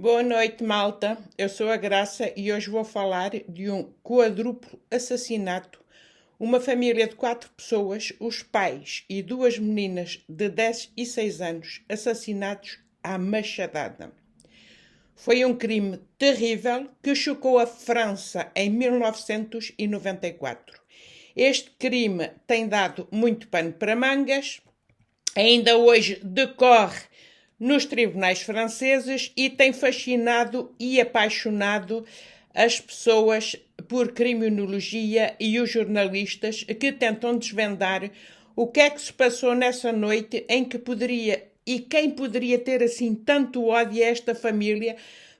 Boa noite, malta. Eu sou a Graça e hoje vou falar de um quadruplo assassinato. Uma família de 4 pessoas, os pais e 2 meninas de 10 e 6 anos assassinados à machadada. Foi um crime terrível que chocou a França em 1994. Este crime tem dado muito pano para mangas, ainda hoje decorre nos tribunais franceses e tem fascinado e apaixonado as pessoas por criminologia e os jornalistas que tentam desvendar o que é que se passou nessa noite em que poderia e quem poderia ter assim tanto ódio a esta família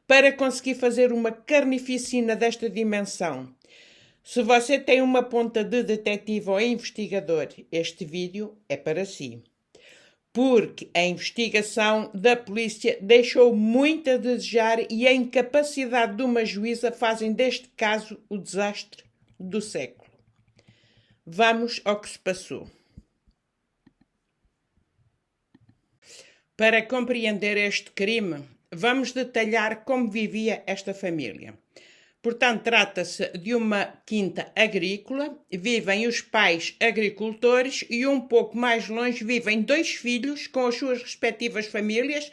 para conseguir fazer uma carnificina desta dimensão. Se você tem uma ponta de detetive ou investigador, este vídeo é para si. Porque a investigação da polícia deixou muito a desejar e a incapacidade de uma juíza fazem deste caso o desastre do século. Vamos ao que se passou. Para compreender este crime, vamos detalhar como vivia esta família. Portanto, trata-se de uma quinta agrícola, vivem os pais agricultores e um pouco mais longe vivem 2 filhos com as suas respectivas famílias,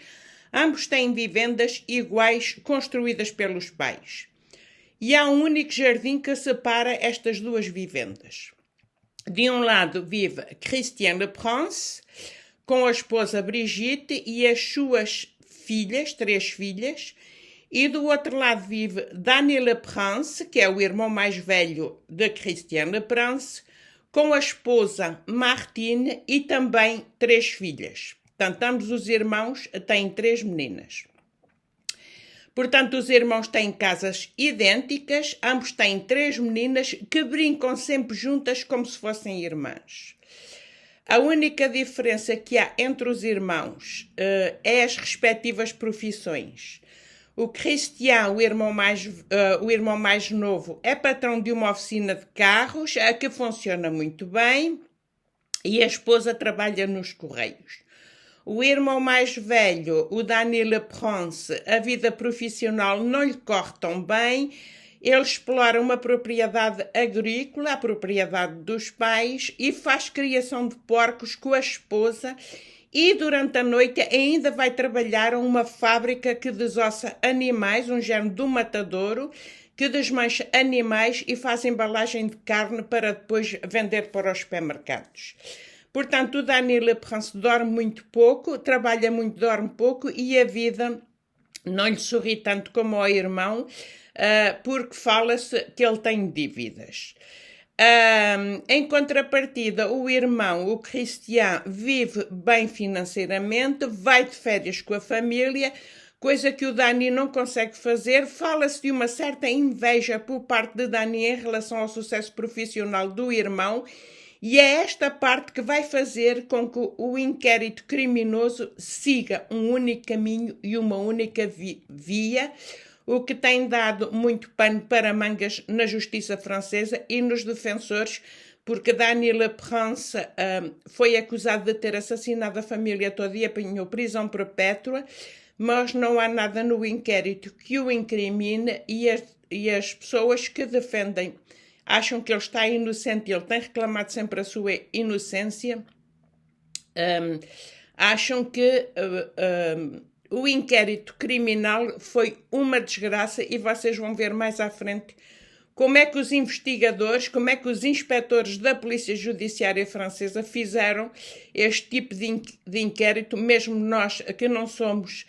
ambos têm vivendas iguais construídas pelos pais. E há um único jardim que separa estas 2 vivendas. De um lado vive Christian Le Prince, com a esposa Brigitte e as suas filhas, 3 filhas, e do outro lado vive Danny Le Prince, que é o irmão mais velho de Christian Le Prince, com a esposa Martine e também 3 filhas. Portanto, ambos os irmãos têm 3 meninas. Portanto, os irmãos têm casas idênticas, ambos têm 3 meninas que brincam sempre juntas como se fossem irmãs. A única diferença que há entre os irmãos é as respectivas profissões. O Christian, o irmão mais novo, é patrão de uma oficina de carros, que funciona muito bem, e a esposa trabalha nos Correios. O irmão mais velho, o Danny Le Prince, a vida profissional não lhe corre tão bem. Ele explora uma propriedade agrícola, a propriedade dos pais, e faz criação de porcos com a esposa. E durante a noite ainda vai trabalhar a uma fábrica que desossa animais, um género do matadouro, que desmancha animais e faz embalagem de carne para depois vender para os supermercados. Portanto, o Danny Le Prince dorme muito pouco, trabalha muito, dorme pouco e a vida não lhe sorri tanto como ao irmão, porque fala-se que ele tem dívidas. Em contrapartida, o irmão, o Christian, vive bem financeiramente, vai de férias com a família, coisa que o Danny não consegue fazer. Fala-se de uma certa inveja por parte de Danny em relação ao sucesso profissional do irmão, e é esta parte que vai fazer com que o inquérito criminoso siga um único caminho e uma única via, o que tem dado muito pano para mangas na justiça francesa e nos defensores, porque Danny Le Prince foi acusado de ter assassinado a família toda e apanhou prisão perpétua, mas não há nada no inquérito que o incrimine e as pessoas que defendem acham que ele está inocente e ele tem reclamado sempre a sua inocência, acham que o inquérito criminal foi uma desgraça e vocês vão ver mais à frente como é que os investigadores, como é que os inspectores da Polícia Judiciária Francesa fizeram este tipo de inquérito. Mesmo nós que não somos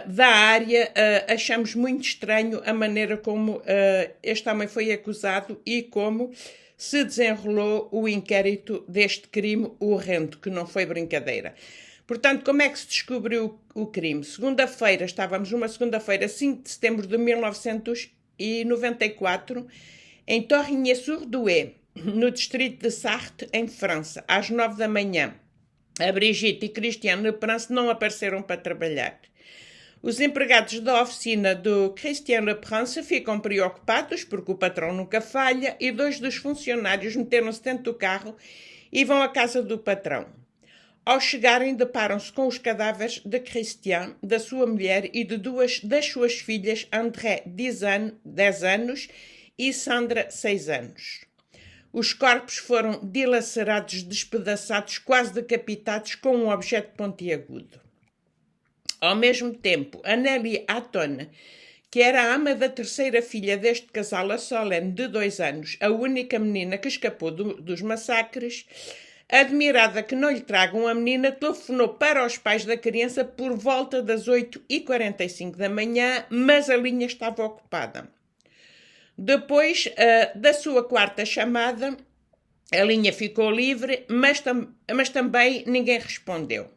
da área, achamos muito estranho a maneira como este homem foi acusado e como se desenrolou o inquérito deste crime horrendo, que não foi brincadeira. Portanto, como é que se descobriu o crime? Estávamos numa segunda-feira, 5 de setembro de 1994, em Torigny-sur-Douai, no distrito de Sarthe, em França, às 9 da manhã. A Brigitte e Christian Le Prince não apareceram para trabalhar. Os empregados da oficina do Christian Le Prince ficam preocupados porque o patrão nunca falha e 2 dos funcionários meteram-se dentro do carro e vão à casa do patrão. Ao chegarem, deparam-se com os cadáveres de Christian, da sua mulher e de duas das suas filhas, André, 10 anos, e Sandra, 6 anos. Os corpos foram dilacerados, despedaçados, quase decapitados com um objeto pontiagudo. Ao mesmo tempo, Anneli Atton, que era a ama da terceira filha deste casal, a Solène, de 2 anos, a única menina que escapou dos massacres, admirada que não lhe tragam a menina, telefonou para os pais da criança por volta das 8h45 da manhã, mas a linha estava ocupada. Depois da sua quarta chamada, a linha ficou livre, mas também ninguém respondeu.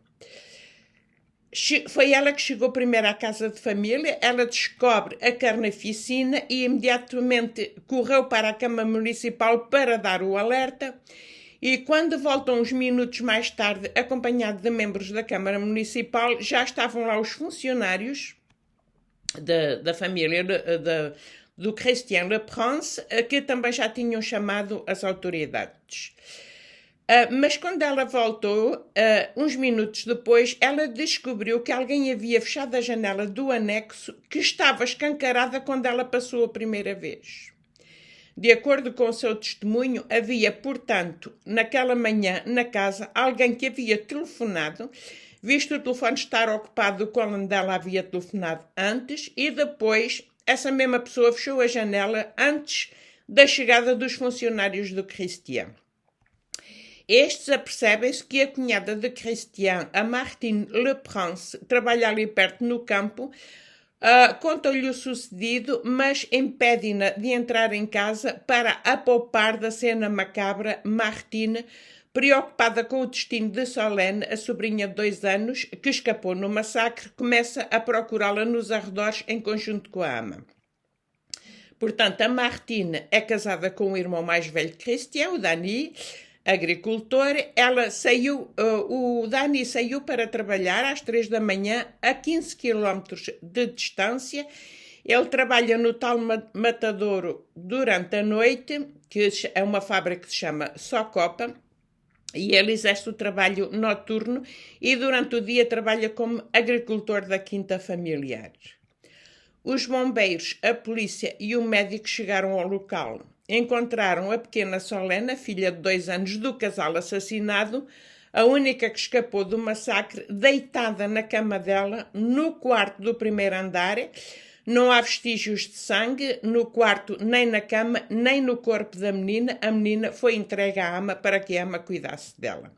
Foi ela que chegou primeiro à casa de família. Ela descobre a carnificina e imediatamente correu para a Câmara Municipal para dar o alerta. E quando voltam uns minutos mais tarde, acompanhado de membros da Câmara Municipal, já estavam lá os funcionários da família do Christian Le Prince, que também já tinham chamado as autoridades. Mas quando ela voltou, uns minutos depois, ela descobriu que alguém havia fechado a janela do anexo que estava escancarada quando ela passou a primeira vez. De acordo com o seu testemunho, havia, portanto, naquela manhã, na casa, alguém que havia telefonado, visto o telefone estar ocupado quando ela havia telefonado antes, e depois essa mesma pessoa fechou a janela antes da chegada dos funcionários do Christian. Estes apercebem-se que a cunhada de Christian, a Martine Le Prince, trabalha ali perto no campo, contam-lhe o sucedido, mas impedem-na de entrar em casa para a poupar da cena macabra. Martine, preocupada com o destino de Solène, a sobrinha de 2 anos, que escapou no massacre, começa a procurá-la nos arredores em conjunto com a ama. Portanto, a Martine é casada com o irmão mais velho de Christian, o Dany, agricultor. O Dany saiu para trabalhar às 3 da manhã, a 15 km de distância. Ele trabalha no tal matadouro durante a noite, que é uma fábrica que se chama Socopa, e ele exerce o trabalho noturno e durante o dia trabalha como agricultor da quinta familiar. Os bombeiros, a polícia e o médico chegaram ao local. Encontraram a pequena Solène, a filha de 2 anos do casal assassinado, a única que escapou do massacre, deitada na cama dela, no quarto do primeiro andar. Não há vestígios de sangue no quarto, nem na cama, nem no corpo da menina. A menina foi entregue à ama para que a ama cuidasse dela.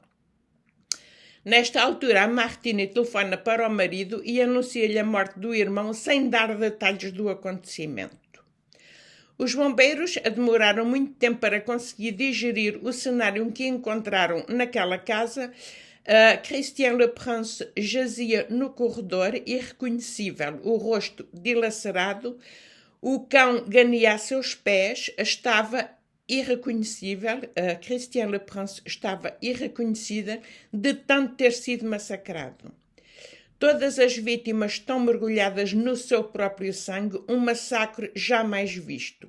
Nesta altura, a Martine telefona para o marido e anuncia-lhe a morte do irmão sem dar detalhes do acontecimento. Os bombeiros demoraram muito tempo para conseguir digerir o cenário em que encontraram naquela casa. Christian Le Prince jazia no corredor, irreconhecível, o rosto dilacerado. O cão Gagné a seus pés estava irreconhecível. Christian Le Prince estava irreconhecida de tanto ter sido massacrado. Todas as vítimas estão mergulhadas no seu próprio sangue, um massacre jamais visto.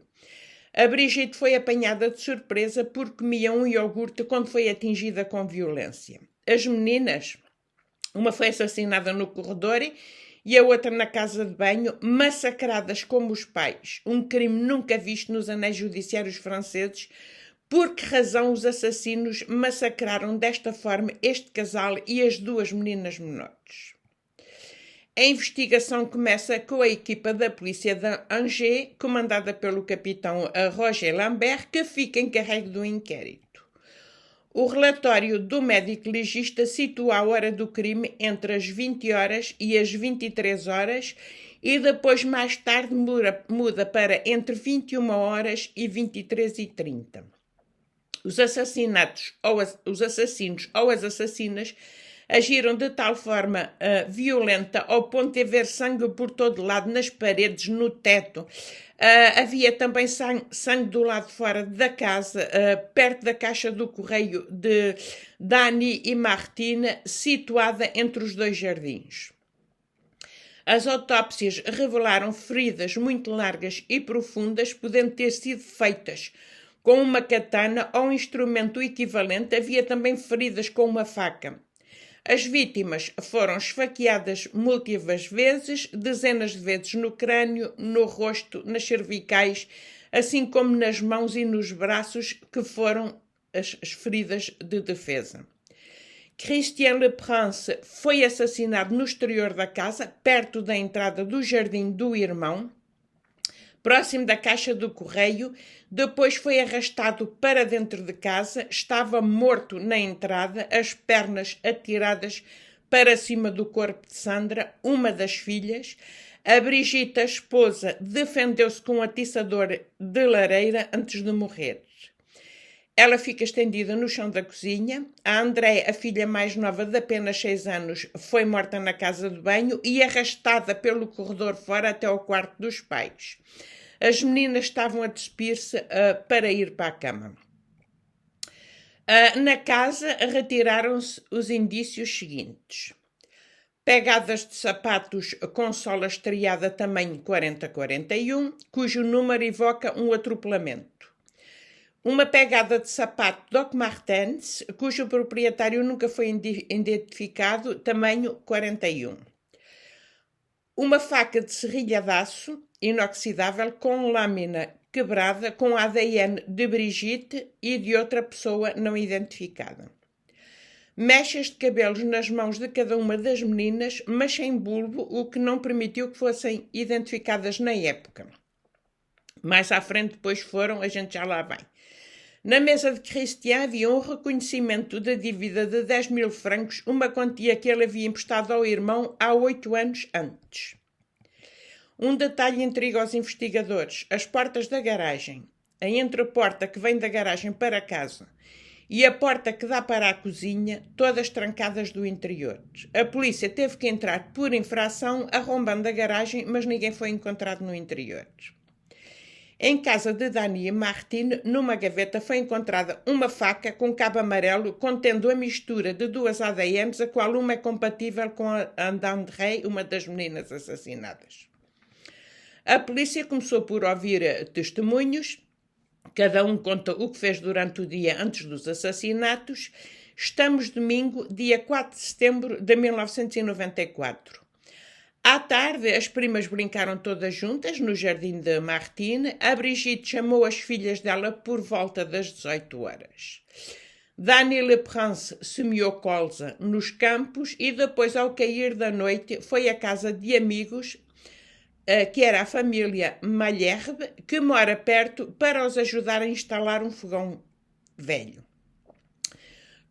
A Brigitte foi apanhada de surpresa porque comia um iogurte quando foi atingida com violência. As meninas, uma foi assassinada no corredor e a outra na casa de banho, massacradas como os pais. Um crime nunca visto nos anéis judiciários franceses. Por que razão os assassinos massacraram desta forma este casal e as 2 meninas menores? A investigação começa com a equipa da polícia de Angers, comandada pelo capitão Roger Lambert, que fica encarregue do inquérito. O relatório do médico legista situa a hora do crime entre as 20 horas e as 23 horas e depois mais tarde muda para entre 21 horas e 23h30. Os assassinos ou as assassinas agiram de tal forma violenta ao ponto de haver sangue por todo lado, nas paredes, no teto. Havia também sangue do lado de fora da casa, perto da caixa do correio de Dany e Martine, situada entre os 2 jardins. As autópsias revelaram feridas muito largas e profundas, podendo ter sido feitas com uma katana ou um instrumento equivalente. Havia também feridas com uma faca. As vítimas foram esfaqueadas múltiplas vezes, dezenas de vezes no crânio, no rosto, nas cervicais, assim como nas mãos e nos braços, que foram as feridas de defesa. Christian Leprince foi assassinado no exterior da casa, perto da entrada do jardim do irmão, próximo da caixa do correio. Depois foi arrastado para dentro de casa, estava morto na entrada, as pernas atiradas para cima do corpo de Sandra, uma das filhas. A Brigitte, a esposa, defendeu-se com um atiçador de lareira antes de morrer. Ela fica estendida no chão da cozinha. A André, a filha mais nova de apenas 6 anos, foi morta na casa de banho e arrastada pelo corredor fora até ao quarto dos pais. As meninas estavam a despir-se para ir para a cama. Na casa retiraram-se os indícios seguintes: pegadas de sapatos com sola estriada tamanho 40-41, cujo número evoca um atropelamento. Uma pegada de sapato Doc Martens, cujo proprietário nunca foi identificado, tamanho 41. Uma faca de serrilha de aço inoxidável com lâmina quebrada com ADN de Brigitte e de outra pessoa não identificada. Mechas de cabelos nas mãos de cada uma das meninas, mas sem bulbo, o que não permitiu que fossem identificadas na época. Mais à frente depois foram, a gente já lá vai. Na mesa de Christian havia um reconhecimento da dívida de 10.000 francos, uma quantia que ele havia emprestado ao irmão há 8 anos antes. Um detalhe intriga aos investigadores: as portas da garagem, a entreporta que vem da garagem para casa e a porta que dá para a cozinha, todas trancadas do interior. A polícia teve que entrar por infração, arrombando a garagem, mas ninguém foi encontrado no interior. Em casa de Dani e Martine, numa gaveta, foi encontrada uma faca com cabo amarelo contendo a mistura de 2 ADNs, a qual uma é compatível com a d'André, uma das meninas assassinadas. A polícia começou por ouvir testemunhos, cada um conta o que fez durante o dia antes dos assassinatos. Estamos domingo, dia 4 de setembro de 1994. À tarde, as primas brincaram todas juntas no jardim de Martine. A Brigitte chamou as filhas dela por volta das 18 horas. Dani Leprince semeou colza nos campos e depois, ao cair da noite, foi à casa de amigos, que era a família Malherbe, que mora perto, para os ajudar a instalar um fogão velho.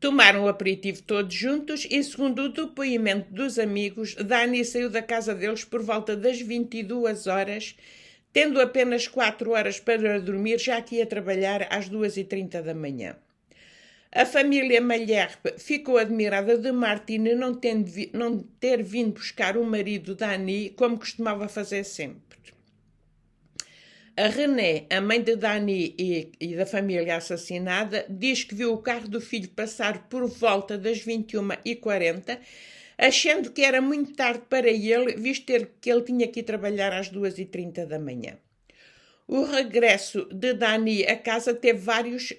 Tomaram o aperitivo todos juntos e, segundo o depoimento dos amigos, Dani saiu da casa deles por volta das 22 horas, tendo apenas 4 horas para dormir, já que ia trabalhar às 2h30 da manhã. A família Malherbe ficou admirada de Martine não ter vindo buscar o marido Dani, como costumava fazer sempre. A René, a mãe de Dani e da família assassinada, diz que viu o carro do filho passar por volta das 21h40, achando que era muito tarde para ele, visto que ele tinha que ir trabalhar às 2h30 da manhã. O regresso de Dani a casa teve vários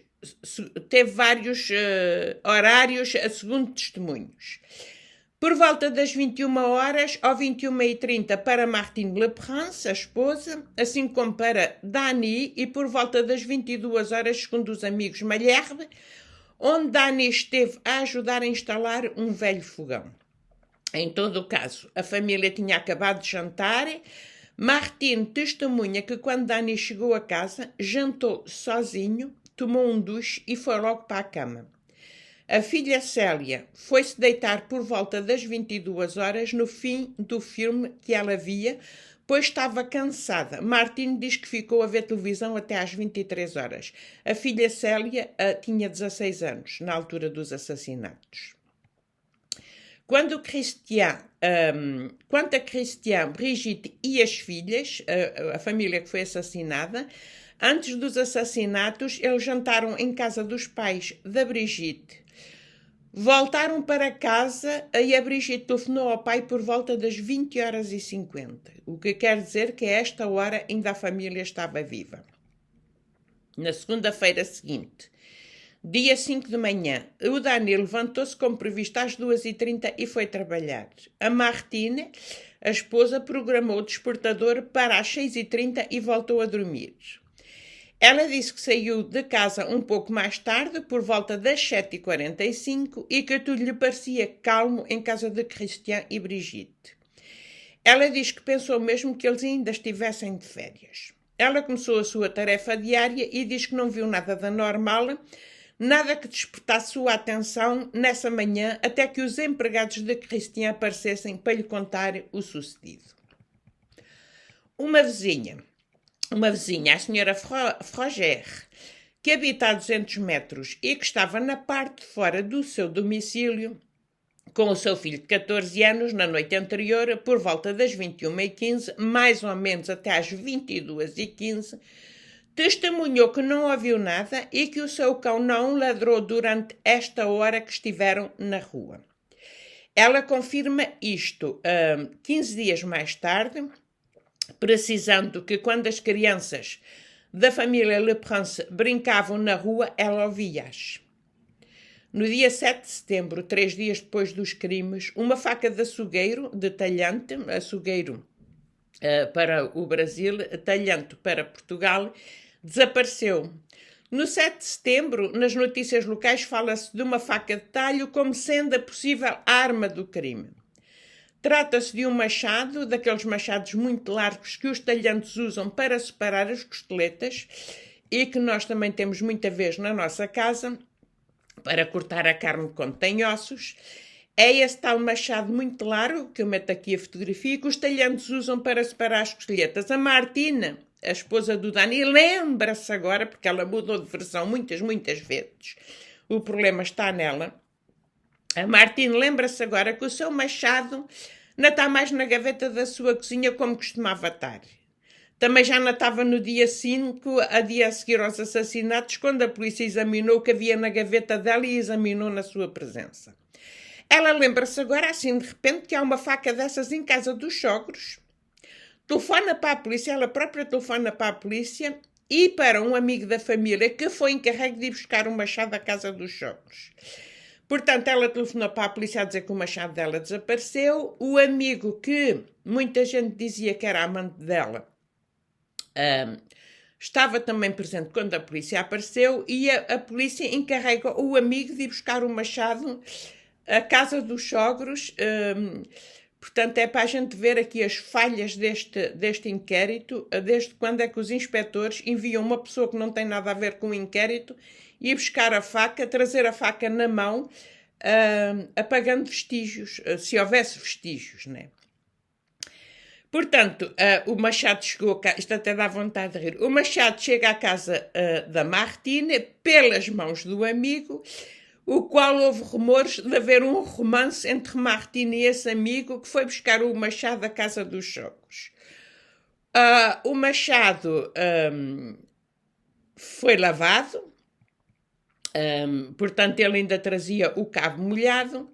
horários, segundo testemunhos. Por volta das 21 horas ou 21h30 para Martine Leprince, a esposa, assim como para Dani, e por volta das 22 horas, segundo os amigos Malherbe, onde Dani esteve a ajudar a instalar um velho fogão. Em todo o caso, a família tinha acabado de jantar. Martine testemunha que quando Dani chegou a casa, jantou sozinho, tomou um duche e foi logo para a cama. A filha Célia foi-se deitar por volta das 22 horas no fim do filme que ela via, pois estava cansada. Martine diz que ficou a ver televisão até às 23 horas. A filha Célia tinha 16 anos, na altura dos assassinatos. Quanto a Christian, Brigitte e as filhas, a família que foi assassinada, antes dos assassinatos, eles jantaram em casa dos pais da Brigitte. Voltaram para casa e a Brigitte telefonou ao pai por volta das 20h50, o que quer dizer que a esta hora ainda a família estava viva. Na segunda-feira seguinte, Dia 5 de manhã, o Dani levantou-se como previsto às 2h30 e foi trabalhar. A Martine, a esposa, programou o despertador para as 6h30 e voltou a dormir. Ela disse que saiu de casa um pouco mais tarde, por volta das 7h45, e que tudo lhe parecia calmo em casa de Christian e Brigitte. Ela diz que pensou mesmo que eles ainda estivessem de férias. Ela começou a sua tarefa diária e diz que não viu nada de anormal, nada que despertasse sua atenção nessa manhã, até que os empregados de Christian aparecessem para lhe contar o sucedido. Uma vizinha, a senhora Froger, que habita a 200 metros e que estava na parte de fora do seu domicílio, com o seu filho de 14 anos, na noite anterior, por volta das 21h15, mais ou menos até às 22h15, testemunhou que não ouviu nada e que o seu cão não ladrou durante esta hora que estiveram na rua. Ela confirma isto 15 dias mais tarde, precisando que quando as crianças da família Le Prince brincavam na rua, ela ouvia-as. No dia 7 de setembro, 3 dias depois dos crimes, uma faca de açougueiro, de talhante, açougueiro para o Brasil, talhante para Portugal, desapareceu. No 7 de setembro, nas notícias locais, fala-se de uma faca de talho como sendo a possível arma do crime. Trata-se de um machado, daqueles machados muito largos que os talhantes usam para separar as costeletas e que nós também temos muita vez na nossa casa, para cortar a carne quando tem ossos. É esse tal machado muito largo, que eu meto aqui a fotografia, que os talhantes usam para separar as costeletas. A Martina, a esposa do Dani, lembra-se agora, porque ela mudou de versão muitas vezes. O problema está nela. A Martina lembra-se agora que o seu machado não está mais na gaveta da sua cozinha como costumava estar. Também já não estava no dia 5, a dia a seguir aos assassinatos, quando a polícia examinou o que havia na gaveta dela e examinou na sua presença. Ela lembra-se agora, assim de repente, que há uma faca dessas em casa dos sogros. Telefona para a polícia, ela própria telefona para a polícia e para um amigo da família que foi encarregue de ir buscar o machado à casa dos sogros. Portanto, ela telefonou para a polícia a dizer que o machado dela desapareceu. O amigo, que muita gente dizia que era amante dela, estava também presente quando a polícia apareceu e a polícia encarrega o amigo de ir buscar o machado à casa dos sogros. Portanto, é para a gente ver aqui as falhas deste inquérito, desde quando é que os inspectores enviam uma pessoa que não tem nada a ver com o inquérito ir buscar a faca, trazer a faca na mão, apagando vestígios, se houvesse vestígios, né? Portanto, o Machado chegou a casa, isto até dá vontade de rir, o Machado chega à casa da Martine pelas mãos do amigo, o qual houve rumores de haver um romance entre Martine e esse amigo que foi buscar o machado à casa dos sogros. O machado foi lavado, portanto ele ainda trazia o cabo molhado.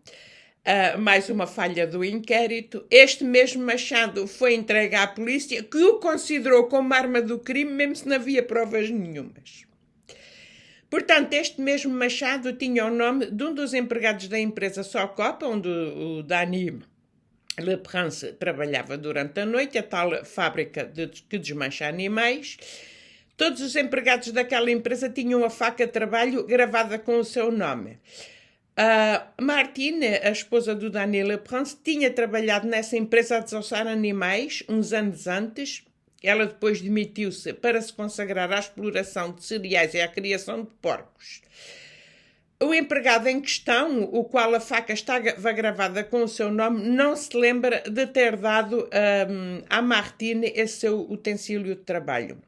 Mais uma falha do inquérito. Este mesmo machado foi entregue à polícia, que o considerou como arma do crime, mesmo se não havia provas nenhumas. Portanto, este mesmo machado tinha o nome de um dos empregados da empresa Socopa, onde o Dani Le Prince trabalhava durante a noite, a tal fábrica que desmancha animais. Todos os empregados daquela empresa tinham a faca de trabalho gravada com o seu nome. Martine, a esposa do Dani Le Prince, tinha trabalhado nessa empresa a desossar animais uns anos antes. Ela depois demitiu-se para se consagrar à exploração de cereais e à criação de porcos. O empregado em questão, o qual a faca estava gravada com o seu nome, não se lembra de ter dado à Martine esse seu utensílio de trabalho.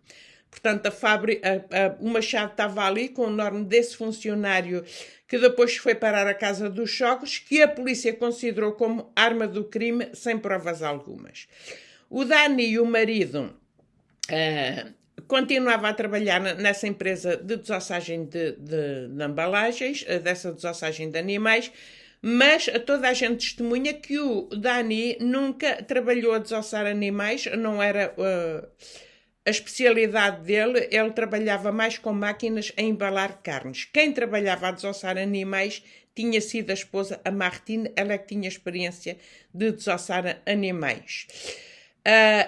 Portanto, o machado estava ali com o nome desse funcionário que depois foi parar à casa dos sogros, que a polícia considerou como arma do crime, sem provas algumas. O Dani e o marido continuava a trabalhar nessa empresa de desossagem de embalagens, dessa desossagem de animais, mas toda a gente testemunha que o Dani nunca trabalhou a desossar animais, não era a especialidade dele, ele trabalhava mais com máquinas a embalar carnes. Quem trabalhava a desossar animais tinha sido a esposa, a Martine, ela é que tinha experiência de desossar animais.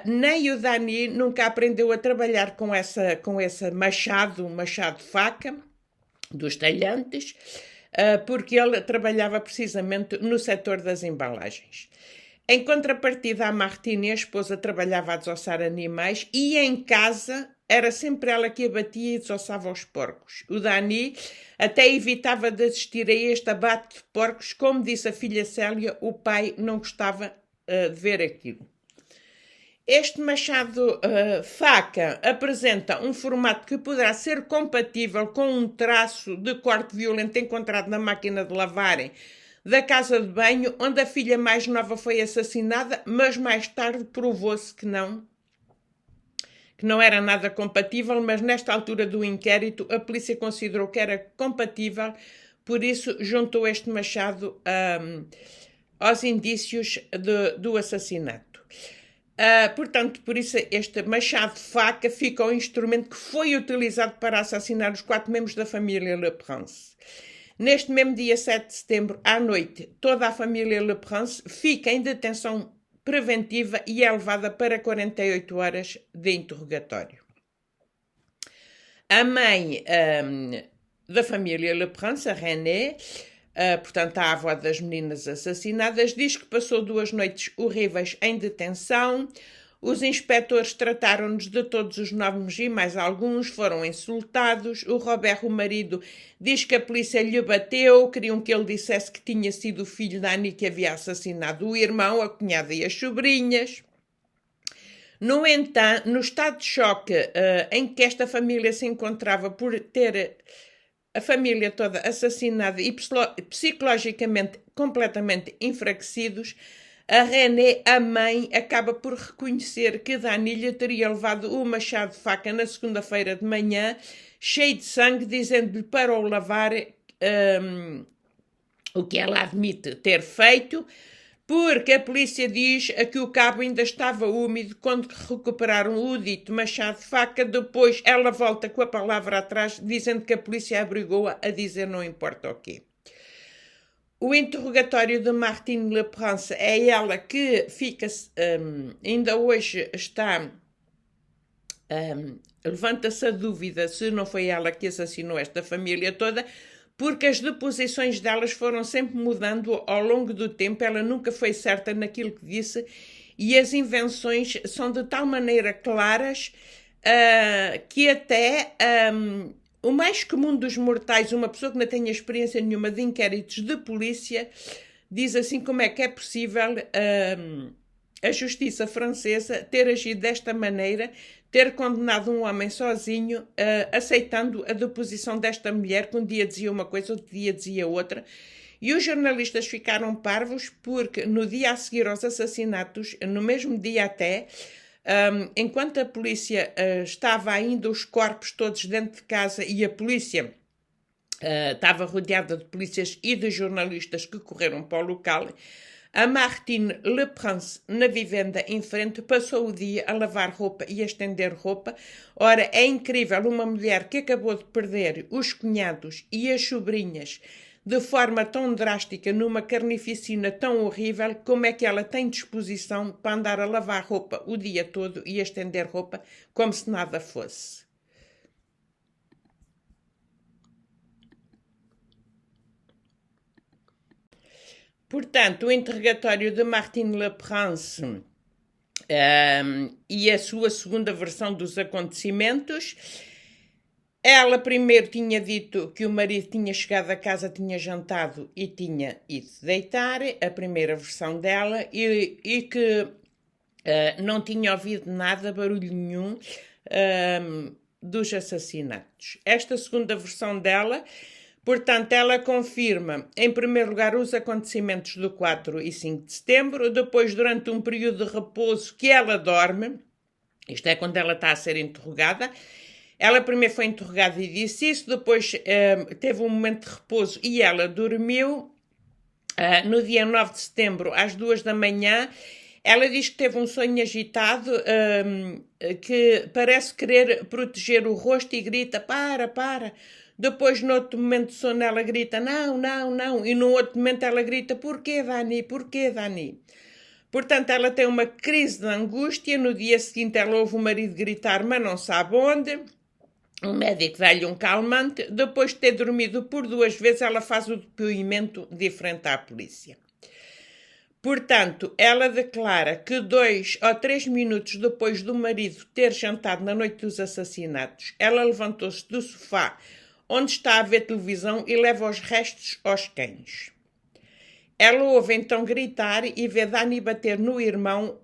Nem o Dani nunca aprendeu a trabalhar com esse machado-faca dos talhantes, porque ele trabalhava precisamente no setor das embalagens. Em contrapartida, a Martine, a esposa, trabalhava a desossar animais e em casa era sempre ela que abatia e desossava os porcos. O Dani até evitava de assistir a este abate de porcos, como disse a filha Célia, o pai não gostava de ver aquilo. Este machado-faca apresenta um formato que poderá ser compatível com um traço de corte violento encontrado na máquina de lavar da casa de banho, onde a filha mais nova foi assassinada, mas mais tarde provou-se que não era nada compatível, mas nesta altura do inquérito a polícia considerou que era compatível, por isso juntou este machado aos indícios do assassinato. Portanto, por isso este machado-faca fica um instrumento que foi utilizado para assassinar os 4 membros da família Le Prince. Neste mesmo dia 7 de setembro, à noite, toda a família Le Prince fica em detenção preventiva e é levada para 48 horas de interrogatório. A mãe da família Le Prince, a René, portanto a avó das meninas assassinadas, diz que passou 2 noites horríveis em detenção. Os inspectores trataram-nos de todos os nomes e mais alguns foram insultados. O Robert, o marido, diz que a polícia lhe bateu, queriam que ele dissesse que tinha sido o filho da Annie que havia assassinado o irmão, a cunhada e as sobrinhas. No entanto, no estado de choque em que esta família se encontrava por ter a família toda assassinada e psicologicamente completamente enfraquecidos, a René, a mãe, acaba por reconhecer que Dani lhe teria levado o machado de faca na segunda-feira de manhã, cheio de sangue, dizendo-lhe para o lavar, o que ela admite ter feito, porque a polícia diz que o cabo ainda estava úmido quando recuperaram o dito machado de faca. Depois ela volta com a palavra atrás, dizendo que a polícia obrigou-a a dizer não importa o quê. O interrogatório de Martine Le Prince é ela que fica, ainda hoje está, levanta-se a dúvida se não foi ela que assassinou esta família toda, porque as deposições delas foram sempre mudando ao longo do tempo, ela nunca foi certa naquilo que disse, e as invenções são de tal maneira claras que até o mais comum dos mortais, uma pessoa que não tenha experiência nenhuma de inquéritos de polícia, diz assim: como é que é possível a justiça francesa ter agido desta maneira, ter condenado um homem sozinho, aceitando a deposição desta mulher, que um dia dizia uma coisa, outro dia dizia outra. E os jornalistas ficaram parvos porque no dia a seguir aos assassinatos, no mesmo dia até, enquanto a polícia estava ainda os corpos todos dentro de casa e a polícia estava rodeada de polícias e de jornalistas que correram para o local, a Martine Le Prince, na vivenda em frente, passou o dia a lavar roupa e a estender roupa. Ora, é incrível uma mulher que acabou de perder os cunhados e as sobrinhas de forma tão drástica, numa carnificina tão horrível, como é que ela tem disposição para andar a lavar roupa o dia todo e a estender roupa como se nada fosse. Portanto, o interrogatório de Martine Le Prince e a sua segunda versão dos acontecimentos. Ela primeiro tinha dito que o marido tinha chegado a casa, tinha jantado e tinha ido deitar, a primeira versão dela, e que não tinha ouvido nada, barulho nenhum, dos assassinatos. Esta segunda versão dela, portanto, ela confirma, em primeiro lugar, os acontecimentos do 4 e 5 de setembro, depois, durante um período de repouso que ela dorme, isto é quando ela está a ser interrogada. Ela primeiro foi interrogada e disse isso, depois teve um momento de repouso e ela dormiu. No dia 9 de setembro, às 2 da manhã, Ela diz que teve um sonho agitado, que parece querer proteger o rosto e grita, para. Depois, noutro momento de sono, ela grita, não. E no outro momento ela grita, porquê, Dani? Portanto, ela tem uma crise de angústia. No dia seguinte, ela ouve o marido gritar, mas não sabe onde. O médico dá-lhe um calmante. Depois de ter dormido por 2 vezes, ela faz o depoimento de frente à polícia. Portanto, ela declara que 2 ou 3 minutos depois do marido ter jantado na noite dos assassinatos, ela levantou-se do sofá onde está a ver televisão e leva os restos aos cães. Ela ouve então gritar e vê Dani bater no irmão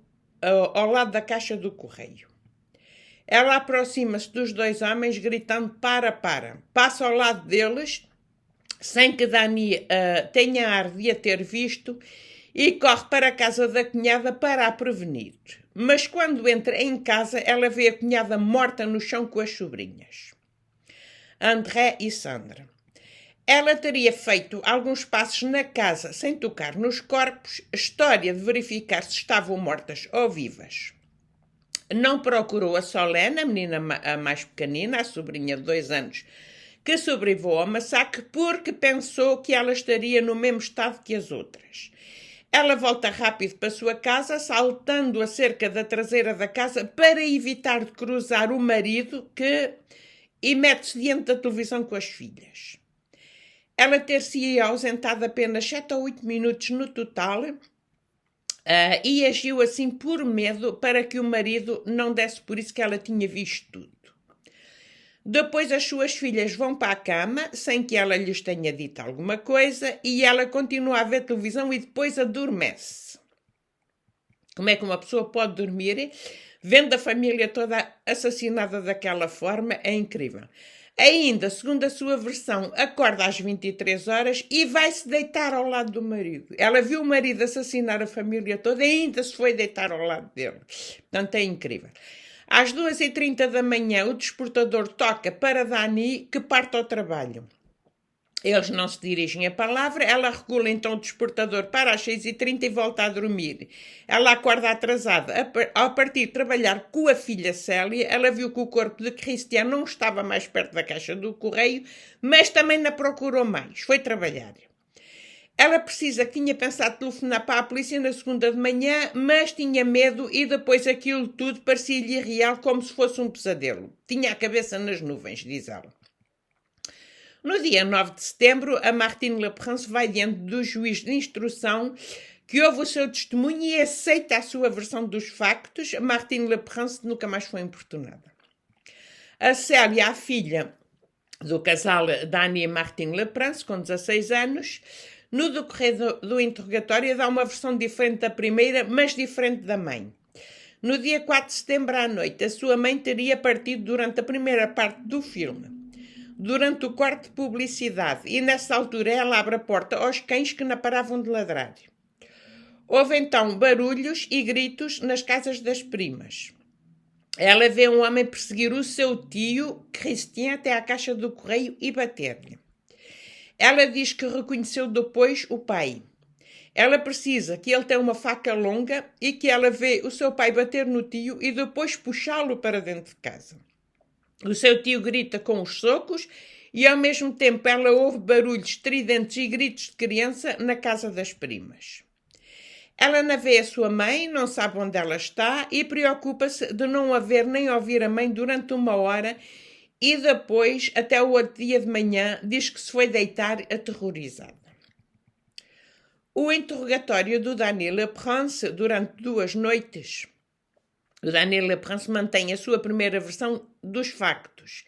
ao lado da caixa do correio. Ela aproxima-se dos 2 homens gritando para. Passa ao lado deles, sem que Dani tenha ar de a ter visto, e corre para a casa da cunhada para a prevenir. Mas quando entra em casa, ela vê a cunhada morta no chão com as sobrinhas, André e Sandra. Ela teria feito alguns passos na casa sem tocar nos corpos, história de verificar se estavam mortas ou vivas. Não procurou a Solène, a menina mais pequenina, a sobrinha de 2 anos, que sobreviveu ao massacre, porque pensou que ela estaria no mesmo estado que as outras. Ela volta rápido para a sua casa, saltando a cerca da traseira da casa para evitar de cruzar o marido e mete-se diante da televisão com as filhas. Ela ter-se ausentado apenas 7 ou 8 minutos no total e agiu assim por medo para que o marido não desse por isso que ela tinha visto tudo. Depois as suas filhas vão para a cama, sem que ela lhes tenha dito alguma coisa, e ela continua a ver televisão e depois adormece. Como é que uma pessoa pode dormir vendo a família toda assassinada daquela forma? É incrível. Ainda, segundo a sua versão, acorda às 23 horas e vai-se deitar ao lado do marido. Ela viu o marido assassinar a família toda e ainda se foi deitar ao lado dele. Portanto, é incrível. Às 2h30 da manhã, o despertador toca para Dani, que parte ao trabalho. Eles não se dirigem a palavra, ela regula então o despertador para as 6h30 e volta a dormir. Ela acorda atrasada. Ao partir de trabalhar com a filha Célia, ela viu que o corpo de Christian não estava mais perto da caixa do correio, mas também não procurou mais. Foi trabalhar. Ela precisa que tinha pensado telefonar para a polícia na segunda de manhã, mas tinha medo e depois aquilo tudo parecia-lhe real, como se fosse um pesadelo. Tinha a cabeça nas nuvens, diz ela. No dia 9 de setembro, a Martine Laprense vai diante do juiz de instrução que ouve o seu testemunho e aceita a sua versão dos factos. A Martine Laprense nunca mais foi importunada. A Célia, a filha do casal Dani e Martine Laprense, com 16 anos, no decorrer do interrogatório dá uma versão diferente da primeira, mas diferente da mãe. No dia 4 de setembro à noite, a sua mãe teria partido durante a primeira parte do filme, durante o quarto de publicidade, e nessa altura ela abre a porta aos cães que não paravam de ladrar. Houve então barulhos e gritos nas casas das primas. Ela vê um homem perseguir o seu tio, Christian, até à caixa do correio e bater-lhe. Ela diz que reconheceu depois o pai. Ela precisa que ele tenha uma faca longa e que ela vê o seu pai bater no tio e depois puxá-lo para dentro de casa. O seu tio grita com os socos e ao mesmo tempo ela ouve barulhos estridentes e gritos de criança na casa das primas. Ela não vê a sua mãe, não sabe onde ela está e preocupa-se de não a ver nem ouvir a mãe durante 1 hora e depois, até o outro dia de manhã, diz que se foi deitar aterrorizada. O interrogatório do Dani Laprense durante 2 noites. O Dani Laprense mantém a sua primeira versão dos factos,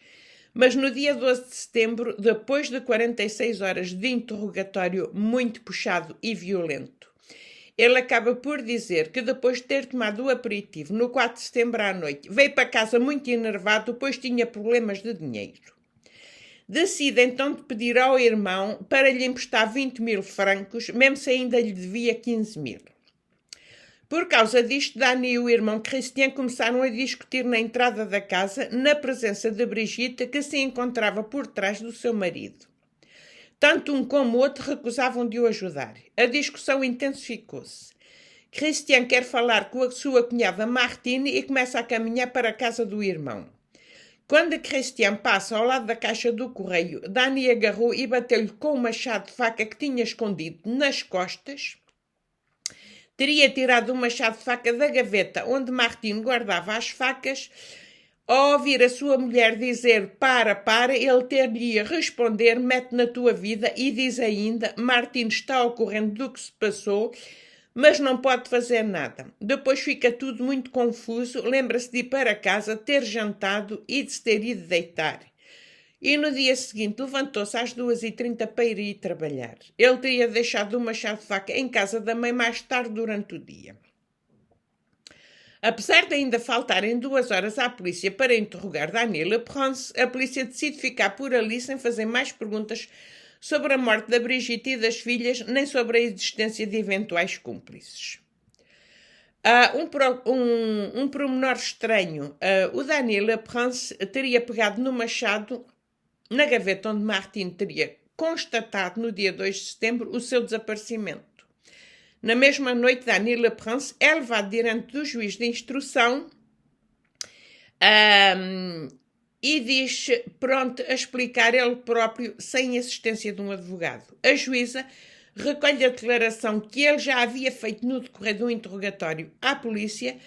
mas no dia 12 de setembro, depois de 46 horas de interrogatório muito puxado e violento, ele acaba por dizer que depois de ter tomado o aperitivo no 4 de setembro à noite, veio para casa muito enervado, pois tinha problemas de dinheiro. Decide então de pedir ao irmão para lhe emprestar 20.000 francos, mesmo se ainda lhe devia 15.000. Por causa disto, Dani e o irmão Christian começaram a discutir na entrada da casa, na presença de Brigitte, que se encontrava por trás do seu marido. Tanto um como o outro recusavam de o ajudar. A discussão intensificou-se. Christian quer falar com a sua cunhada Martine e começa a caminhar para a casa do irmão. Quando Christian passa ao lado da caixa do correio, Dani agarrou e bateu-lhe com um machado de faca que tinha escondido nas costas. Teria tirado o machado de faca da gaveta onde Martine guardava as facas. Ao ouvir a sua mulher dizer para, ele ter-lhe a responder mete na tua vida e diz ainda Martine está ao corrente do que se passou, mas não pode fazer nada. Depois fica tudo muito confuso, lembra-se de ir para casa, ter jantado e de se ter ido deitar. E no dia seguinte levantou-se às 2h30 para ir trabalhar. Ele teria deixado o machado de faca em casa da mãe mais tarde durante o dia. Apesar de ainda faltarem 2 horas à polícia para interrogar Dani Leprance, a polícia decide ficar por ali sem fazer mais perguntas sobre a morte da Brigitte e das filhas, nem sobre a existência de eventuais cúmplices. Um pormenor estranho. O Dani Leprance teria pegado no machado na gaveta onde Martine teria constatado no dia 2 de setembro o seu desaparecimento. Na mesma noite, Dani Leprance é levado diante do juiz de instrução e diz pronto a explicar ele próprio sem assistência de um advogado. A juíza recolhe a declaração que ele já havia feito no decorrer do interrogatório à polícia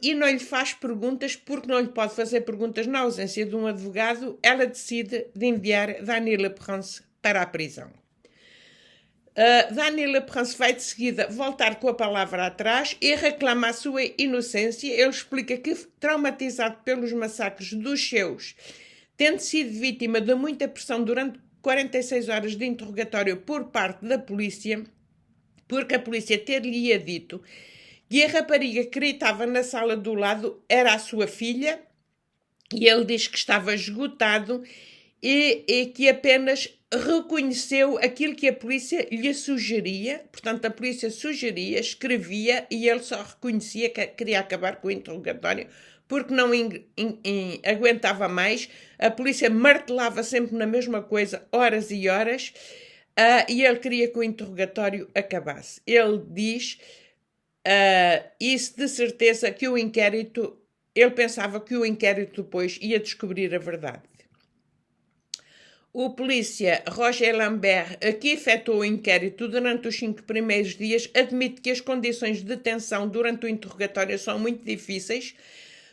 e não lhe faz perguntas porque não lhe pode fazer perguntas na ausência de um advogado. Ela decide de enviar Dani Leprance para a prisão. Dani Leprance vai de seguida voltar com a palavra atrás e reclama a sua inocência. Ele explica que, traumatizado pelos massacres dos seus, tendo sido vítima de muita pressão durante 46 horas de interrogatório por parte da polícia, porque a polícia ter-lhe dito que a rapariga que estava na sala do lado era a sua filha, e ele diz que estava esgotado e que apenas reconheceu aquilo que a polícia lhe sugeria. Portanto, a polícia sugeria, escrevia e ele só reconhecia que queria acabar com o interrogatório porque não aguentava mais. A polícia martelava sempre na mesma coisa, horas e horas, e ele queria que o interrogatório acabasse. Ele diz isso de certeza que o inquérito, ele pensava que o inquérito depois ia descobrir a verdade. O polícia Roger Lambert, que efetuou o inquérito durante os 5 primeiros dias, admite que as condições de detenção durante o interrogatório são muito difíceis,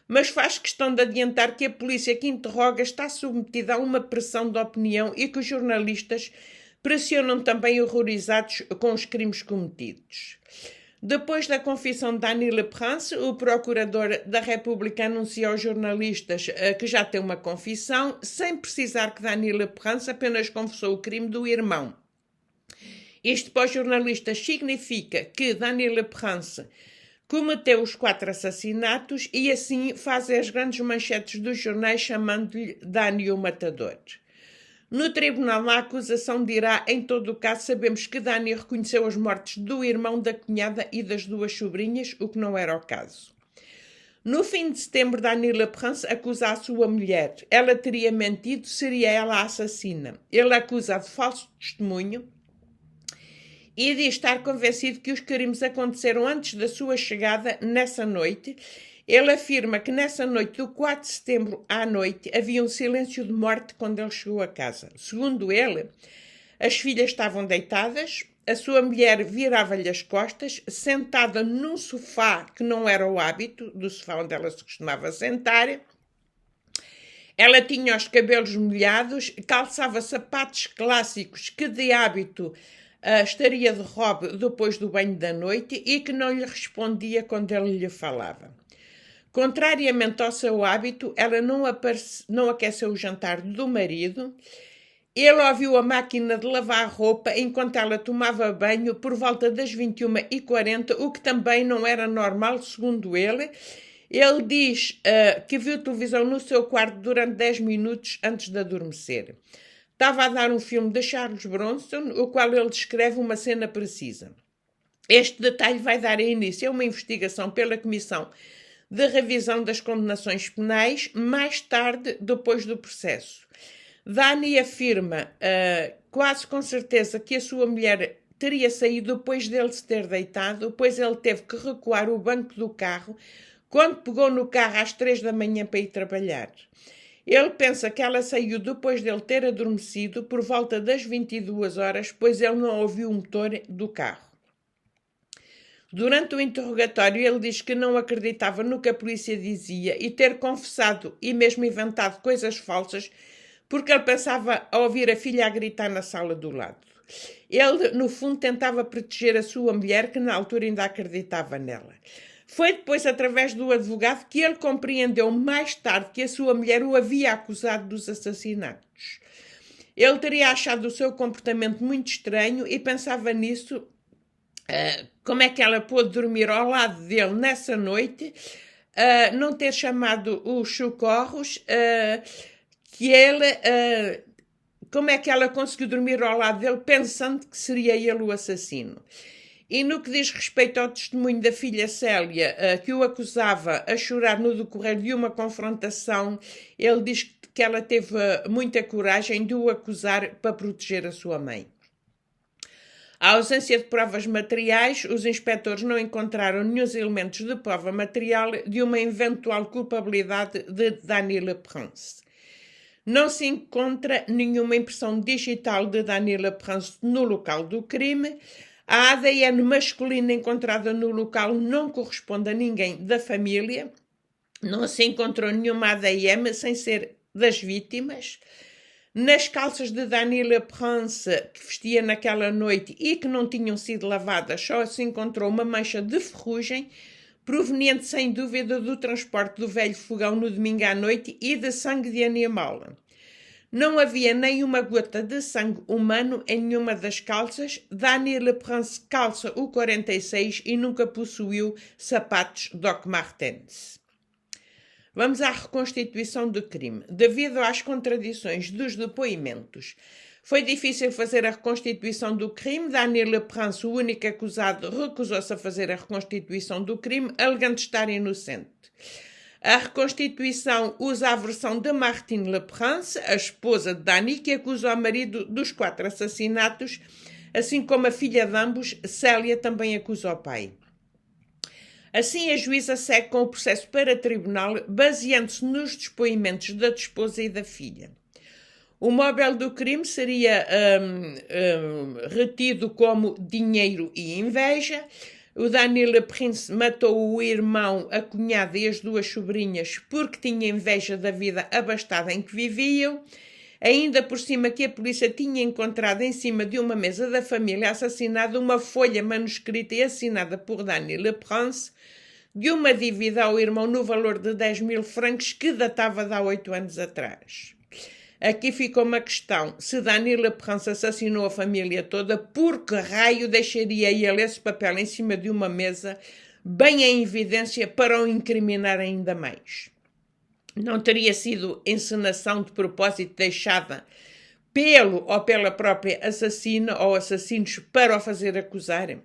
mas faz questão de adiantar que a polícia que interroga está submetida a uma pressão de opinião e que os jornalistas pressionam também horrorizados com os crimes cometidos. Depois da confissão de Dani Leprance, o procurador da República anuncia aos jornalistas que já tem uma confissão, sem precisar que Dani Leprance apenas confessou o crime do irmão. Isto para os jornalistas significa que Dani Leprance cometeu os 4 assassinatos e assim faz as grandes manchetes dos jornais chamando-lhe Dani o Matador. No tribunal, a acusação dirá, em todo o caso, sabemos que Dani reconheceu as mortes do irmão, da cunhada e das 2 sobrinhas, o que não era o caso. No fim de setembro, Dani Leprance acusa a sua mulher. Ela teria mentido, seria ela a assassina. Ele acusa de falso testemunho e diz estar convencido que os crimes aconteceram antes da sua chegada nessa noite. Ele afirma que nessa noite do 4 de setembro à noite havia um silêncio de morte quando ele chegou a casa. Segundo ele, as filhas estavam deitadas, a sua mulher virava-lhe as costas, sentada num sofá que não era o hábito do sofá onde ela se costumava sentar. Ela tinha os cabelos molhados, calçava sapatos clássicos que de hábito estaria de robe depois do banho da noite e que não lhe respondia quando ele lhe falava. Contrariamente ao seu hábito, ela não aqueceu o jantar do marido. Ele ouviu a máquina de lavar roupa enquanto ela tomava banho por volta das 21h40, o que também não era normal, segundo ele. Ele diz que viu televisão no seu quarto durante 10 minutos antes de adormecer. Estava a dar um filme de Charles Bronson, o qual ele descreve uma cena precisa. Este detalhe vai dar início a uma investigação pela Comissão de Revisão das Condenações Penais, mais tarde, depois do processo. Dani afirma quase com certeza que a sua mulher teria saído depois dele se ter deitado, pois ele teve que recuar o banco do carro quando pegou no carro às 3 da manhã para ir trabalhar. Ele pensa que ela saiu depois dele ter adormecido por volta das 22 horas, pois ele não ouviu o motor do carro. Durante o interrogatório, ele diz que não acreditava no que a polícia dizia e ter confessado e mesmo inventado coisas falsas porque ele pensava a ouvir a filha a gritar na sala do lado. Ele, no fundo, tentava proteger a sua mulher, que na altura ainda acreditava nela. Foi depois, através do advogado, que ele compreendeu mais tarde que a sua mulher o havia acusado dos assassinatos. Ele teria achado o seu comportamento muito estranho e pensava nisso, como é que ela pôde dormir ao lado dele nessa noite, não ter chamado os socorros, como é que ela conseguiu dormir ao lado dele pensando que seria ele o assassino. E no que diz respeito ao testemunho da filha Célia, que o acusava a chorar no decorrer de uma confrontação, ele diz que ela teve muita coragem de o acusar para proteger a sua mãe. À ausência de provas materiais, os inspectores não encontraram nenhum elementos de prova material de uma eventual culpabilidade de Dany Leprince. Não se encontra nenhuma impressão digital de Dany Leprince no local do crime. A ADN masculina encontrada no local não corresponde a ninguém da família. Não se encontrou nenhuma ADM sem ser das vítimas. Nas calças de Dany Leprince, que vestia naquela noite e que não tinham sido lavadas, só se encontrou uma mancha de ferrugem, proveniente sem dúvida do transporte do velho fogão no domingo à noite e de sangue de animal. Não havia nem uma gota de sangue humano em nenhuma das calças. Dany Leprince calça o 46 e nunca possuiu sapatos Doc Martens. Vamos à reconstituição do crime. Devido às contradições dos depoimentos, foi difícil fazer a reconstituição do crime. Dany Leprince, o único acusado, recusou-se a fazer a reconstituição do crime, alegando estar inocente. A reconstituição usa a versão de Martine Leprince, a esposa de Dany, que acusou o marido dos 4 assassinatos, assim como a filha de ambos, Célia, também acusou o pai. Assim, a juíza segue com o processo para tribunal, baseando-se nos depoimentos da esposa e da filha. O móvel do crime seria retido como dinheiro e inveja. O Dany Leprince matou o irmão, a cunhada e as 2 sobrinhas porque tinha inveja da vida abastada em que viviam. Ainda por cima que a polícia tinha encontrado em cima de uma mesa da família assassinada uma folha manuscrita e assinada por Dany Leprince de uma dívida ao irmão no valor de 10.000 francos que datava de há 8 anos atrás. Aqui ficou uma questão: se Dany Leprince assassinou a família toda, por que raio deixaria ele esse papel em cima de uma mesa, bem em evidência, para o incriminar ainda mais? Não teria sido encenação de propósito deixada pelo ou pela própria assassina ou assassinos para o fazer acusar?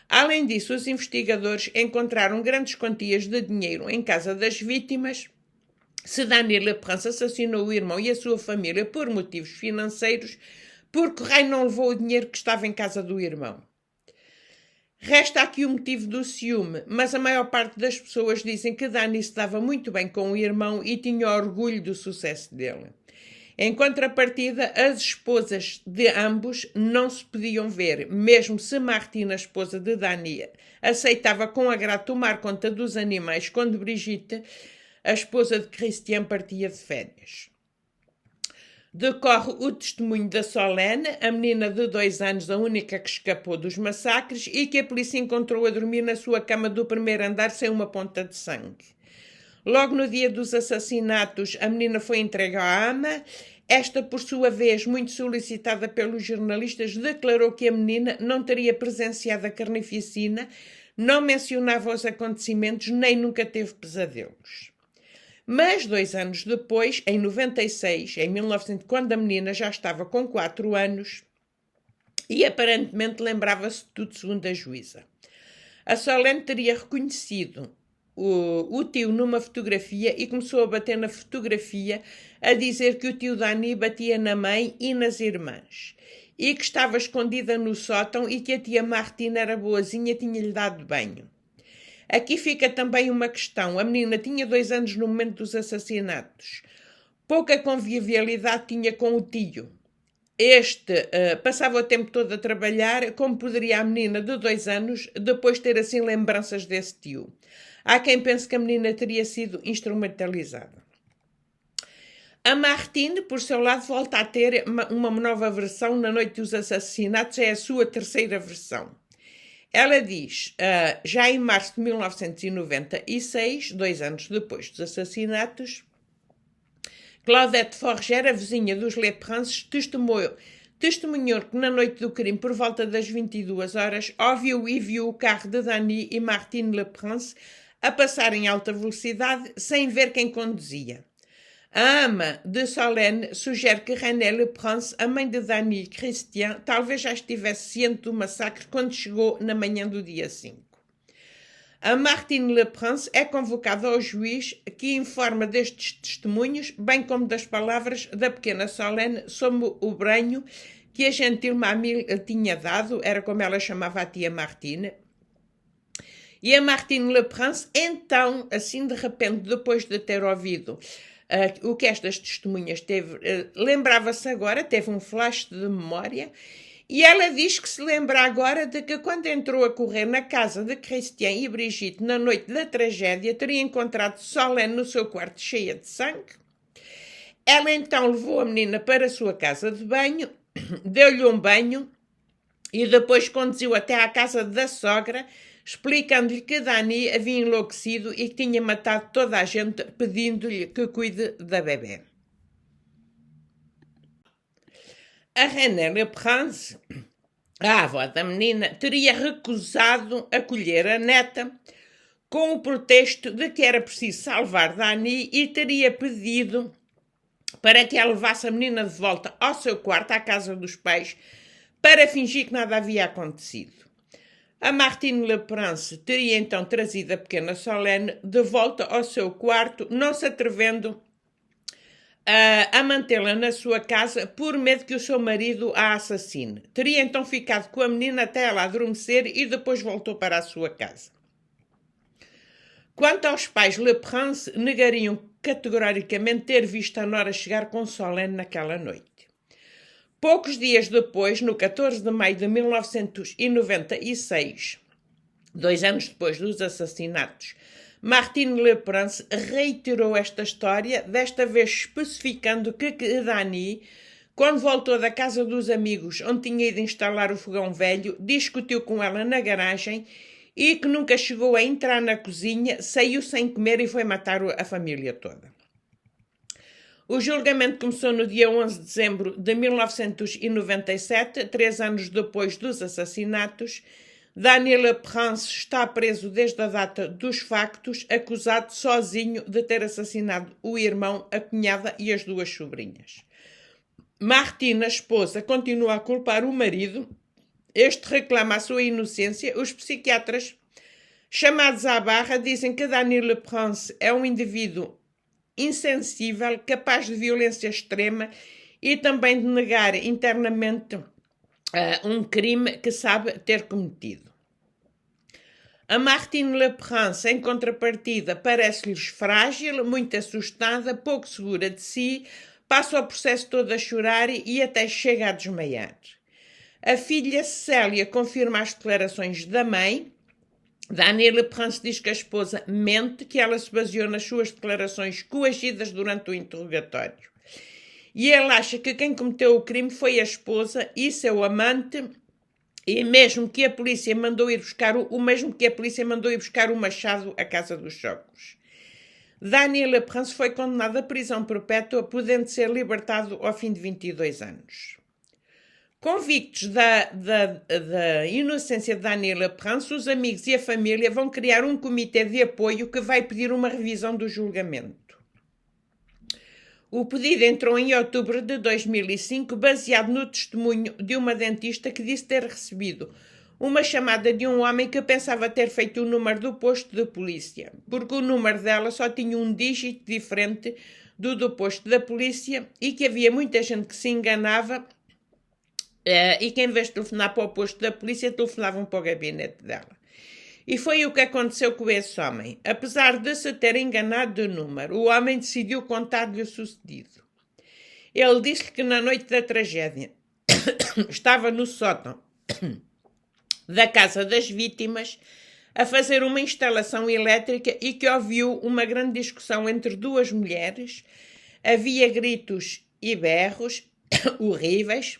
Além disso, os investigadores encontraram grandes quantias de dinheiro em casa das vítimas. Se Dany Leprince assassinou o irmão e a sua família por motivos financeiros, por que raio não levou o dinheiro que estava em casa do irmão? Resta aqui o motivo do ciúme, mas a maior parte das pessoas dizem que Dany se dava muito bem com o irmão e tinha orgulho do sucesso dele. Em contrapartida, as esposas de ambos não se podiam ver, mesmo se Martine, a esposa de Dany, aceitava com agrado tomar conta dos animais quando Brigitte, a esposa de Christian, partia de férias. Decorre o testemunho da Solène, a menina de 2 anos, a única que escapou dos massacres e que a polícia encontrou a dormir na sua cama do primeiro andar sem uma ponta de sangue. Logo no dia dos assassinatos, a menina foi entregue à ama. Esta, por sua vez, muito solicitada pelos jornalistas, declarou que a menina não teria presenciado a carnificina, não mencionava os acontecimentos, nem nunca teve pesadelos. Mas 2 anos depois, em 96, em 1900, quando a menina já estava com 4 anos e aparentemente lembrava-se de tudo segundo a juíza, a Solène teria reconhecido o tio numa fotografia e começou a bater na fotografia a dizer que o tio Dany batia na mãe e nas irmãs e que estava escondida no sótão e que a tia Martina era boazinha, tinha-lhe dado banho. Aqui fica também uma questão. A menina tinha 2 anos no momento dos assassinatos. Pouca convivialidade tinha com o tio. Este passava o tempo todo a trabalhar, como poderia a menina de 2 anos depois ter assim lembranças desse tio. Há quem pense que a menina teria sido instrumentalizada. A Martine, por seu lado, volta a ter uma nova versão na noite dos assassinatos, é a sua 3ª versão. Ela diz, já em março de 1996, 2 anos depois dos assassinatos, Claudette Forger, a vizinha dos Leprances, testemunhou que na noite do crime, por volta das 22 horas, ouviu e viu o carro de Dany e Martine Leprance a passar em alta velocidade sem ver quem conduzia. A ama de Solène sugere que René Leprance, a mãe de Dany e Christian, talvez já estivesse ciente do massacre quando chegou na manhã do dia 5. A Martine Leprance é convocada ao juiz, que informa destes testemunhos, bem como das palavras da pequena Solène sobre o banho que a gentil Mamie tinha dado, era como ela chamava a tia Martine. E a Martine Leprance, então, assim de repente, depois de ter ouvido o que estas testemunhas teve, lembrava-se agora, teve um flash de memória, e ela diz que se lembra agora de que quando entrou a correr na casa de Christian e Brigitte na noite da tragédia, teria encontrado Solène no seu quarto cheia de sangue. Ela então levou a menina para a sua casa de banho, deu-lhe um banho e depois conduziu até à casa da sogra, explicando-lhe que Dany havia enlouquecido e que tinha matado toda a gente, pedindo-lhe que cuide da bebê. A René Leprance, a avó da menina, teria recusado acolher a neta com o pretexto de que era preciso salvar Dany e teria pedido para que ela levasse a menina de volta ao seu quarto, à casa dos pais, para fingir que nada havia acontecido. A Martine Leprance teria então trazido a pequena Solène de volta ao seu quarto, não se atrevendo a mantê-la na sua casa por medo que o seu marido a assassine. Teria então ficado com a menina até ela adormecer e depois voltou para a sua casa. Quanto aos pais, Leprance negariam categoricamente ter visto a nora chegar com Solène naquela noite. Poucos dias depois, no 14 de maio de 1996, 2 anos depois dos assassinatos, Martine Leprance reiterou esta história, desta vez especificando que Dany, quando voltou da casa dos amigos onde tinha ido instalar o fogão velho, discutiu com ela na garagem e que nunca chegou a entrar na cozinha, saiu sem comer e foi matar a família toda. O julgamento começou no dia 11 de dezembro de 1997, 3 anos depois dos assassinatos. Dany Leprance está preso desde a data dos factos, acusado sozinho de ter assassinado o irmão, a cunhada e as 2 sobrinhas. Martine, a esposa, continua a culpar o marido. Este reclama a sua inocência. Os psiquiatras chamados à barra dizem que Dany Leprance é um indivíduo insensível, capaz de violência extrema e também de negar internamente um crime que sabe ter cometido. A Martine Leprance, em contrapartida, parece-lhes frágil, muito assustada, pouco segura de si, passa o processo todo a chorar e até chega a desmaiar. A filha Célia confirma as declarações da mãe. Dany Leprance diz que a esposa mente, que ela se baseou nas suas declarações coagidas durante o interrogatório. E ele acha que quem cometeu o crime foi a esposa e seu amante, e mesmo que a polícia mandou ir buscar o machado à casa dos sogros. Dany Leprance foi condenado à prisão perpétua, podendo ser libertado ao fim de 22 anos. Convictos da inocência de Dany Leprance, os amigos e a família vão criar um comitê de apoio que vai pedir uma revisão do julgamento. O pedido entrou em outubro de 2005, baseado no testemunho de uma dentista que disse ter recebido uma chamada de um homem que pensava ter feito o número do posto de polícia, porque o número dela só tinha um dígito diferente do posto da polícia e que havia muita gente que se enganava e que em vez de telefonar para o posto da polícia, telefonavam para o gabinete dela. E foi o que aconteceu com esse homem. Apesar de se ter enganado de número, o homem decidiu contar-lhe o sucedido. Ele disse-lhe que na noite da tragédia estava no sótão da casa das vítimas a fazer uma instalação elétrica e que ouviu uma grande discussão entre duas mulheres. Havia gritos e berros horríveis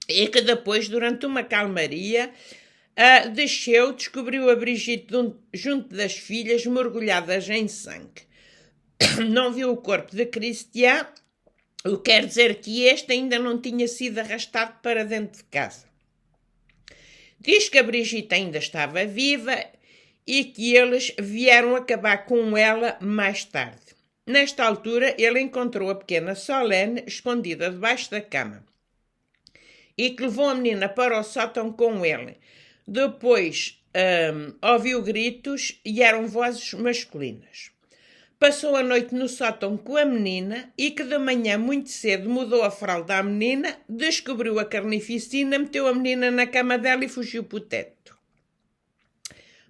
e que depois, durante uma calmaria, desceu, descobriu a Brigitte junto das filhas mergulhadas em sangue. Não viu o corpo de Christian, o que quer dizer que este ainda não tinha sido arrastado para dentro de casa. Diz que a Brigitte ainda estava viva e que eles vieram acabar com ela mais tarde. Nesta altura, ele encontrou a pequena Solène escondida debaixo da cama e que levou a menina para o sótão com ele. Depois ouviu gritos e eram vozes masculinas. Passou a noite no sótão com a menina e que de manhã muito cedo mudou a fralda à menina, descobriu a carnificina, meteu a menina na cama dela e fugiu para o teto.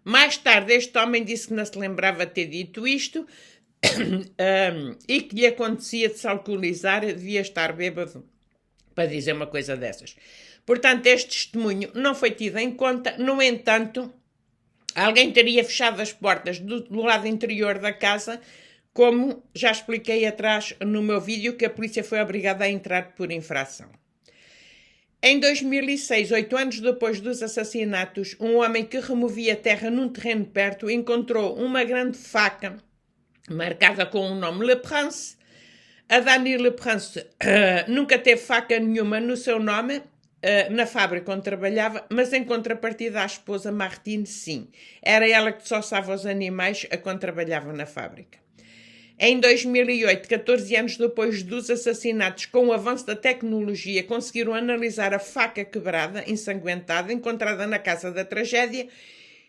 Mais tarde este homem disse que não se lembrava de ter dito isto e que lhe acontecia de se alcoolizar, devia estar bêbado para dizer uma coisa dessas. Portanto, este testemunho não foi tido em conta. No entanto, alguém teria fechado as portas do lado interior da casa, como já expliquei atrás no meu vídeo, que a polícia foi obrigada a entrar por infração. Em 2006, 8 anos depois dos assassinatos, um homem que removia terra num terreno perto encontrou uma grande faca marcada com o nome Le Prince. A Dani Le Prince nunca teve faca nenhuma no seu nome, na fábrica onde trabalhava, mas em contrapartida à esposa Martine, sim. Era ela que soçava os animais quando trabalhava na fábrica. Em 2008, 14 anos depois dos assassinatos, com o avanço da tecnologia, conseguiram analisar a faca quebrada, ensanguentada, encontrada na casa da tragédia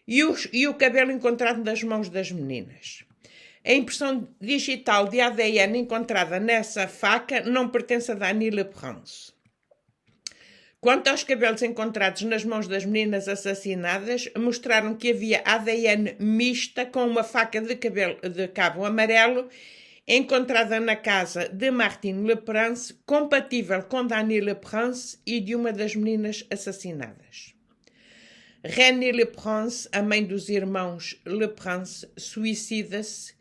e o cabelo encontrado nas mãos das meninas. A impressão digital de ADN encontrada nessa faca não pertence a Dani Le Prince. Quanto aos cabelos encontrados nas mãos das meninas assassinadas, mostraram que havia ADN mista com uma faca de cabo amarelo encontrada na casa de Martine Le Prince, compatível com Dani Le Prince e de uma das meninas assassinadas. René Le Prince, a mãe dos irmãos Le Prince, suicida-se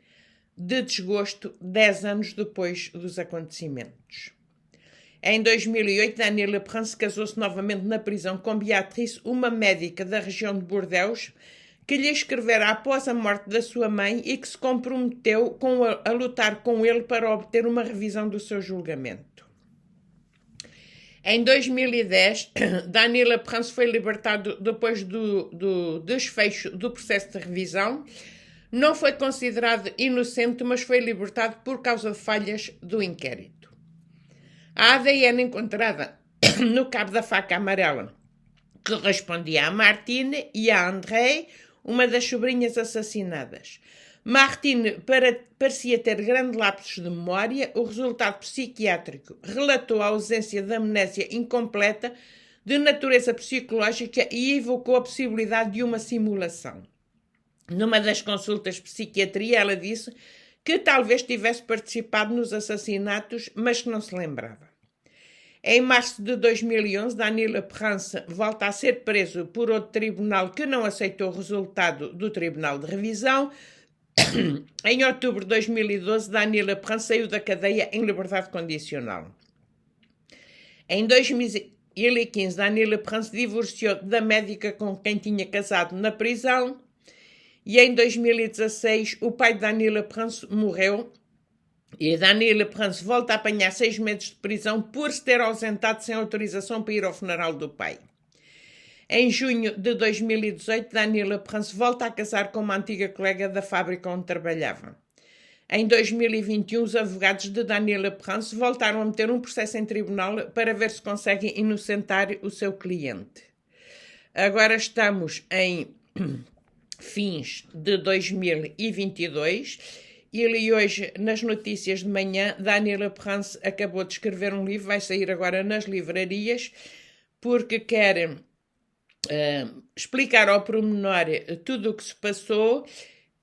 de desgosto 10 anos depois dos acontecimentos. Em 2008, Dani Le Prince casou-se novamente na prisão com Beatrice, uma médica da região de Bordeaux, que lhe escrevera após a morte da sua mãe e que se comprometeu a lutar com ele para obter uma revisão do seu julgamento. Em 2010, Dani Le Prince foi libertado depois do desfecho do processo de revisão. Não foi considerado inocente, mas foi libertado por causa de falhas do inquérito. A ADN encontrada no cabo da faca amarela correspondia a Martine e a André, uma das sobrinhas assassinadas. Martine parecia ter grandes lapsos de memória. O resultado psiquiátrico relatou a ausência de amnésia incompleta de natureza psicológica e evocou a possibilidade de uma simulação. Numa das consultas de psiquiatria, ela disse que talvez tivesse participado nos assassinatos, mas que não se lembrava. Em março de 2011, Dani Le Prince volta a ser preso por outro tribunal que não aceitou o resultado do tribunal de revisão. Em outubro de 2012, Dani Le Prince saiu da cadeia em liberdade condicional. Em 2015, Dani Le Prince divorciou da médica com quem tinha casado na prisão. E em 2016, o pai de Dani Le Prince morreu e Dani Le Prince volta a apanhar 6 meses de prisão por se ter ausentado sem autorização para ir ao funeral do pai. Em junho de 2018, Dani Le Prince volta a casar com uma antiga colega da fábrica onde trabalhava. Em 2021, os advogados de Dani Le Prince voltaram a meter um processo em tribunal para ver se conseguem inocentar o seu cliente. Agora estamos em fins de 2022 e hoje, nas notícias de manhã, Dani Le Prince acabou de escrever um livro, vai sair agora nas livrarias, porque quer explicar ao pormenor tudo o que se passou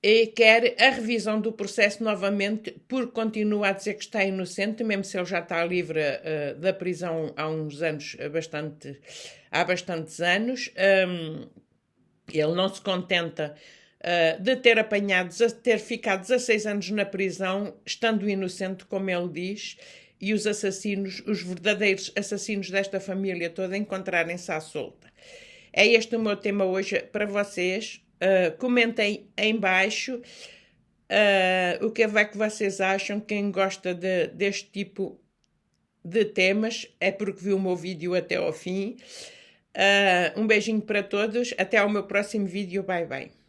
e quer a revisão do processo novamente, porque continua a dizer que está inocente, mesmo se ele já está livre da prisão há uns anos, há bastantes anos. Ele não se contenta de ter ficado 16 anos na prisão, estando inocente, como ele diz, e os assassinos, os verdadeiros assassinos desta família toda, encontrarem-se à solta. É este o meu tema hoje para vocês. Comentem em baixo o que é que vocês acham. Quem gosta deste tipo de temas é porque viu o meu vídeo até ao fim. Um beijinho para todos. Até ao meu próximo vídeo. Bye, bye.